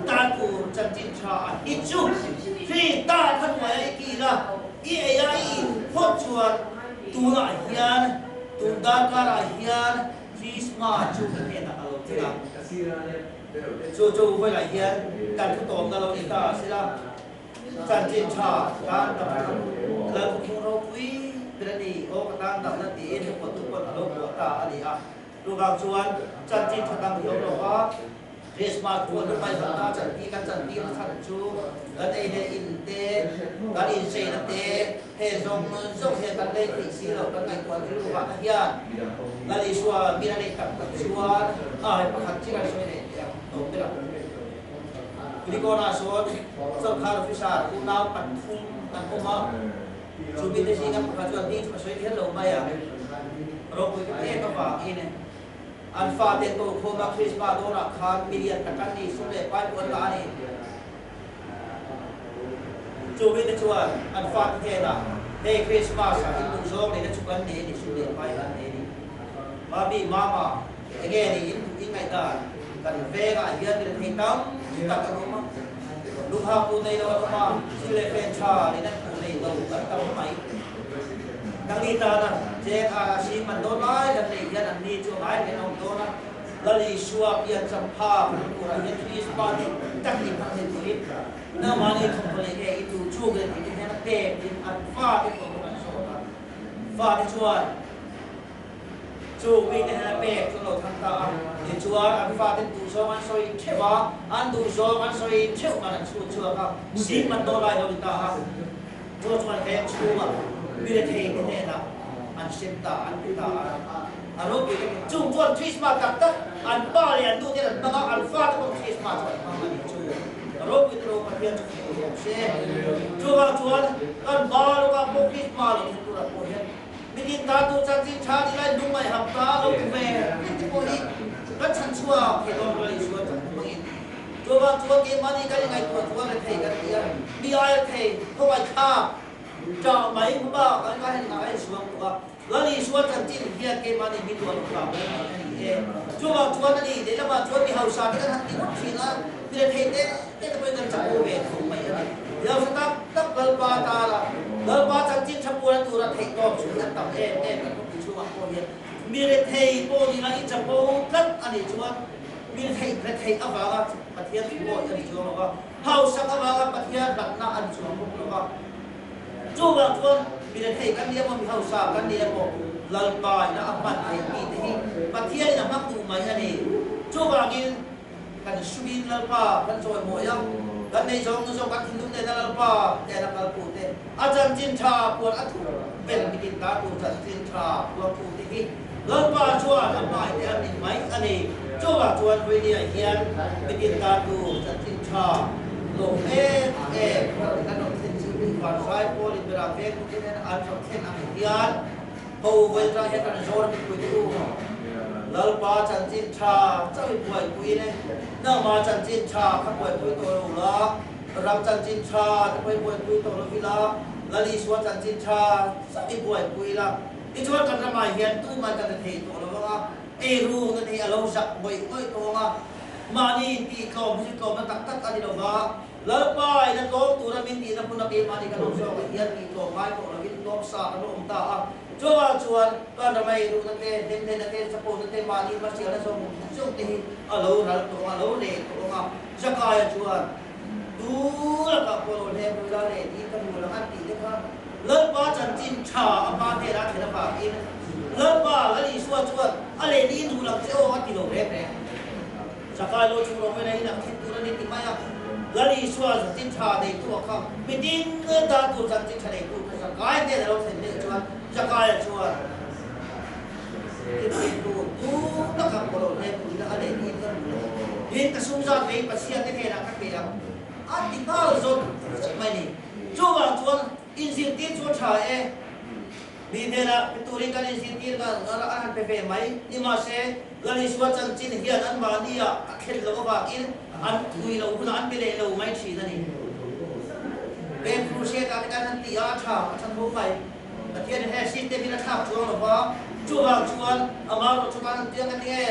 Speaker 1: ตากูจันจินชาอิจูคริสต์ต่อทั้งไว้กีนะอีเอไอพอชัวตัวละเฮียนตัวดาร์การเฮียนคริสต์มาสจูกันเองนะเราที่ละจูไว้ละเฮียนการทุกตัวเราอีกาสิละจันจินชาการดำแล้วทุกเราคุยเป็นดีโอ้กระด้างดำนั่นดีทุกคนอารมณ์หัวตาอันนี้ดูกางชวนจันจินชาดังเดียวเราว่าคริสต์มาสควรไปทำตาจันทีกันจันทีมาทันชูแล้วได้อินเตการอินเซนเตเฮซงเฮกันเลยที่สิเรากันในควรที่รู้ว่าเฮียแล้วดิชัวมีอะไรกับชัวประคับที่กันช่วยเนี่ยตรงไปแล้ว นี่ก็น่าสนสำคัญฟิชาคุณน้ำปันทุ่งปันทุ่งมาชูบินที่สิ่งนั้นปัจจุบันนี้ช่วยที่เราไม่อะเราคุยกันเองก็ฝากอีเนี่ยอันฟ้าเต็มตัวโคมาคริสต์มาสโดนคานมิเลียนกันนี่สุดเลยไปวันละนี่ชูบินที่ช่วยอันฟ้าเทน่ะเฮ้คริสต์มาสอินดูโซงเนี่ยชุกันเนี่ยนี่สุดเลยไปอันนี้มาบีมาเงี้ยนี่อินไงตากันเวก้าเฮียนเป็นที่ตั้งตัดกันมาลูกหาปูในเรามาสิเลเป็นชาเนี่ยนั่นปูในเราตัดกันมาไหมดังนี้ตานะเจ้าอาชีมันโดนไล่ดังนี้ยันอันนี้ช่วยไล่เป็นองโดนนะแล้วลีชัวเปลี่ยนจำภาพปูระเห็นที่สปาร์ติตั้งที่พักเห็นที่น้ามันนี่ทำอะไรแกอีตูช่วยกันที่นี่นะเตะที่อันฟ้าที่ผมมันโซ่ฟ้าที่ช่วยจูวินเนี่ยเป๊กเราทำตาที่ชัวอันฟ้าที่ดูโซ่มันสวยเทวะอันดูโซ่มันสวยเทวมันชัวครับสิ่งมันโดนไล่เราตาตัวมันแข็งชัวมีแต่เทเนี่ยนะอันเส้นตาอันตาอันรูปนี้จุ่มจวนทริสมาตัดตัดอันป้าเรียนดูที่นั่นตั้งอันฟ้าที่ผมทริสมาจวนมามันชัวรูปนี้เราเพียงจะเช่ชัวจวนอันบ้าลูกอันพวกทริสมาเราตัวเราเห็นมิดินตาตัวจันทร์ชาติไรลุงไม่หับตาเราแม่นี่ที่พวกนี้ก็ฉันชัวเห็นเราเลยชัวจังพวกนี้ชัวเกมมันนี่ก็ยังไงชัวเลยเทกันเดียวมีอะไรเทเขาไว้ฆ่าจะไม่บ้ากันก็ให้นายชัวตัวแล้วนี่ชัวจันทร์เฮียเกมมันนี่มีตัวลูกสาวชัวนั่นนี่เดี๋ยวมาชัวมีเฮาชาที่กันทันทีทีนะมีเทเต้จะไปกันจับโอเวทถูกไหมอะไรเดี๋ยวสตั๊บเกลปาตาละเกลปาจันทร์ชับปูนตัวเทก็ช่วยตับเอ็มกันทุกชัวโอเวทมีเทโปดีนะอีจับโปกันอันนี้ชัวมีเทอวาระปฏิยัติโปอันนี้ชัวแล้วก็เฮาสักอวาระปฏิยัติหลักหน้าอันชัวพวกแล้วก็ชัวมีเทกันเดียวมันมีเฮาสักกันเดียวลลปายนะอัมมัดไอ้มีที่ปฏิยัตินะมักดูมาอย่างนี้ชัวกินกันสุบินลลปากันโจยโมยังกันในจงกันทิ้งในลลปาแต่ละกันพูดเนี่ยอาจารย์จินชาปวดอัฐเป็นมิดินตาปูจันจินชาปวดพูดที่ลลปาชัวทำไมแต่อันนี้ไม่อันนี้ชัวชวนวิเดียเฮียนมิดินตาปูจันจินชาลงกันนกเซนซิลิฟาร์ไซโพลิเบราเฟนที่นั่นอันสำคัญอันเดียนเขาเวลาเห็นกันโจรเป็นคุยดูลลปาจันจินชาเจ้าป่วยคุยเนี่ยน้ามาจันจินชาขับป่วยคุยตัวเราละรับจันจินชาจะป่วยคุยตัวเราพิลาลลีสวจันจินชาเจ้าป่วยคุยละที่ชวนกันทำไมเห็นตู้มาจันเทตัวเราละรู้นั่นเองเราจับบ่อยตัวมานี่ตีกอมที่กอมมันตักอันนี้เราว่าแล้วไปนั่นกอมตัวเราบินตีนั่นคุณนับมานี่กันเราชอบเฮียนตีกอมไปตัวเราบินกอมสากันลงตาชวนก็ทำไมรู้นั่นเองเด่นนั่นเองสปอร์ตนั่นเองมานี่มาเสียแล้วส่งตีเราเราเนี่ยตัวมาจะกายชวนดูแล้วก็คนเทพเราเนี่ยที่กันดูแล้วอันตีนะครับเลิศว่าจันจินชาอามาเทระเทระบาอินเลิศว่าแล้วนี่ชวนอะไรนี่ดูหลังเจ้าวัดกิโลเมตรเนี่ยจะกายโลจูโรไม่ได้หนักที่ตัวนี้ติดไหมอ่ะแล้วนี่ชวนจันจินชาในตัวเขาไม่ดิ้นเงินตาตัวจันจินชาในตัวจะกายเนี่ยเราเห็นเนี่ยชวนจะกายชวนที่ดูแล้วก็คนเทพดูอะไรนี่ก็ดูเห็นกระสุนจอดไปปัสเซียนที่เทระกันไปแล้วอันที่บ้าจนไม่นี่ชวนอินสิติชวนชายมีเทระเป็นตัวเรื่องการอินสิติกันอะไรอันเป็นไปไหมนี่มาเสแล้วนี่ชวนจันจินเฮียนันมานี่อ่ะเข็ดแล้วก็ว่ากินอันคุยเราคุณอันไปเลยเราไม่ชีนั่นนี่เป็นครูเชตการนั้นตีอาชาฉันพูดไปแต่เทียนแห่ชิดเต็มที่ชาชวนหรือเปล่าชวนเอามาเราชวนกันเตียงกันเนี่ย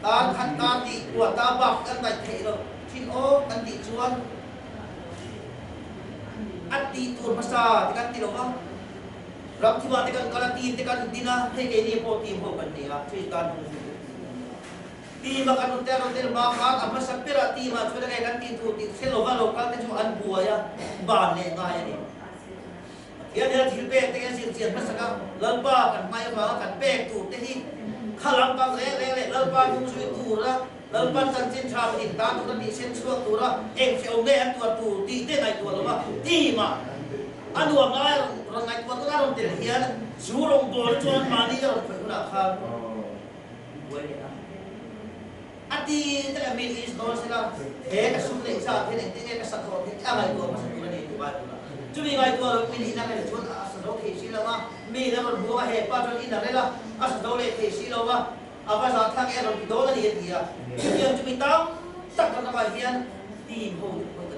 Speaker 1: การขัดการตีปวดตาบักกันไปเทเราทิ้งโอ้กันตีชวนอันตีตัวภาษาที่กันตีเราว่ารับที่ว่าที่กันการตีที่กันตีนะให้แกนี่พอตีพอกันเนี่ยช่วยกันตีมากันเตอร์มาขาดมาสักเปรตีมาช่วยกันกันตีตัวตีเซลล์ว่าโลกาที่ชวนอันบัวยาบ้านเนี่ยง่ายนี่ยังเดี๋ยวที่เป๊กที่กันเสียภาษาลัลปากันไม่ว่ากันเป๊กตัวที่ขลังกันเละลัลปาดูช่วยตัวละลัลปาจันจินชาติตาตัวนี้เส้นช่วงตัวละเองเสียวเล่นตัวตีเต้นไอตัวละว่าตีมาอันดูว่าไงเราไงตัวตัวนั้นเดี๋ยวเฮียนสู้ลงตัวจนมานี่เราเป็นคนละครับ ati ta min is don sila he ka sum le sa the ne te ka sa tho the angai to ma sa tu ne ti ba chu mi ngai to min ina ka chun a sa do the si la ma mi la ro bu he pa chun ina le la a sa do le the si lo ma a ba sa thang e ro do la ni ti ya chu mi tao tak ka ba hian ti ho ko ta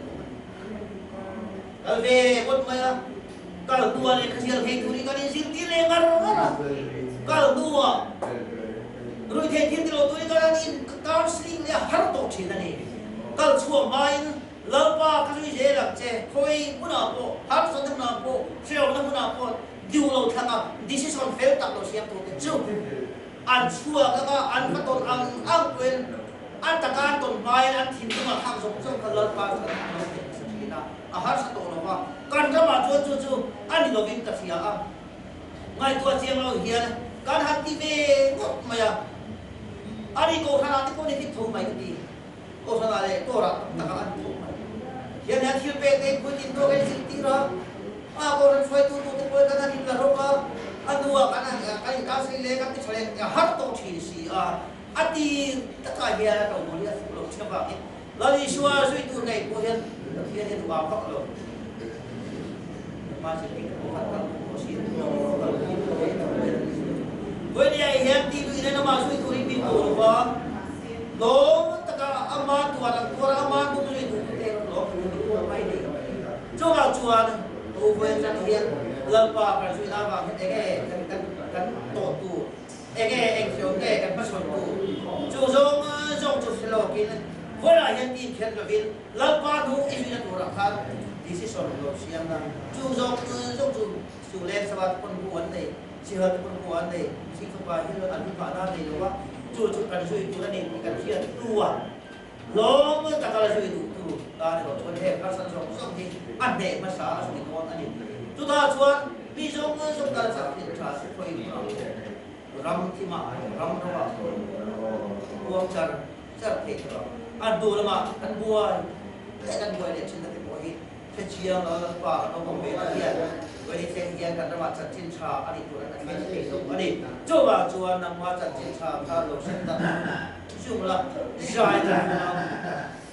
Speaker 1: al ve bot ma kal tua le khasial he tu ni ka ni sil ti le ngar kal tua rồi thế thiên điều tôi cái này counseling là hết tổ chức này, kalau chua mai lỡ ba cái gì là chế thôi muốn nào bộ hết số năm nào bộ siêu năm nào bộ điều lâu thằng à decision fail tập đầu xem tôi chứ ăn chua cái ăn cái tôn ăn quên ăn tất cả tôn mai ăn thịt nhưng mà thằng giống cái lỡ ba cái thằng nó bị là hết số tổ nó vào cần cho mà chú ăn đi đâu cũng tập gì à ngay tua chiang lâu hiền kan hati be ngok maya ari ko khana ko ni thum mai ti ko sana le ko ra takalan thum mai hian han thil pe te ko tin to ke ti ra a ko ran foi tu ko ka ni la ro ka anua kana kai ka sei le ka ti chole ya har to thi si a ati ta ka hiya to mo ya lo chaba ni la li shwa sui tu nei ko hian hian ba phak lo ma se ki ko hat ka ko si với đây hiện thì vì nó mà suy tôi bị tù và đó tất cả ama tua là tua ama cũng suy tôi thế nó cũng may đi cho vào chùa tu về chân hiện lần vào cái suy ta vào cái tổ tu cái anh thiếu cái bắt sồn tu chú giống chú xin lỗi kia với lại hiện thì hiện là vì lần vào tu cái suy là tu là khác thì sẽ sồn lỗi xem là chú giống chú lên sao con buồn này chỉ hơn con buồn nàyสิ่งที่ว่าที่เราอธิบายได้เลยว่าจุดการช่วยตัวนี้มีการเชื่อตัวล้มจากการช่วยตัวการเราชวนเทพการสังสรรค์ส่งที่อันเดมาสาสุนิมนต์อันนี้จุดท้ายชวนมีส่งการสักดิ์ชาสิคอยรำที่มารำระหว่างพวงจันทร์จะเทศเราอันดูละมาอันบัวแต่กันบัวเนี่ยฉันจะเป็นบัวที่เชียงเราป่าเราบอกเวลาเรียนวันนี้เทียนกันระหว่างจัดจินชาอันนี้ตัวนั้นเป็นสิ่งอันนี้จู่ว่าจวนนำมาจัดจินชาพาเราเส้นตัดช่วงละใจนะ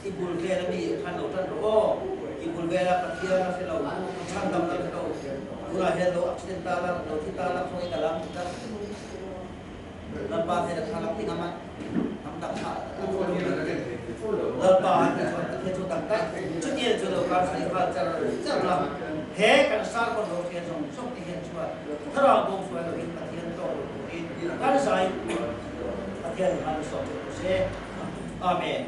Speaker 1: อีบุลเวลมีขันเราท่านโอ้อีบุลเวลปะเทียนเราเสเราช่างดำเราเราบุลาเฮโลอักเซนตาเราเราที่ตาเราคอยกระลำกันลำบากให้เราทำที่น้ำมันน้ำดับขาลำบากให้จุดต่างๆจุดเดียวจุดเราการใช้ภาษาจะลำเฮกันสร้างคนเราเทียนส่งที่เห็นชัวถ้าเราบงสวยเราเห็นเทียนโตการใช้เทียนมันส่งเสียอาเมน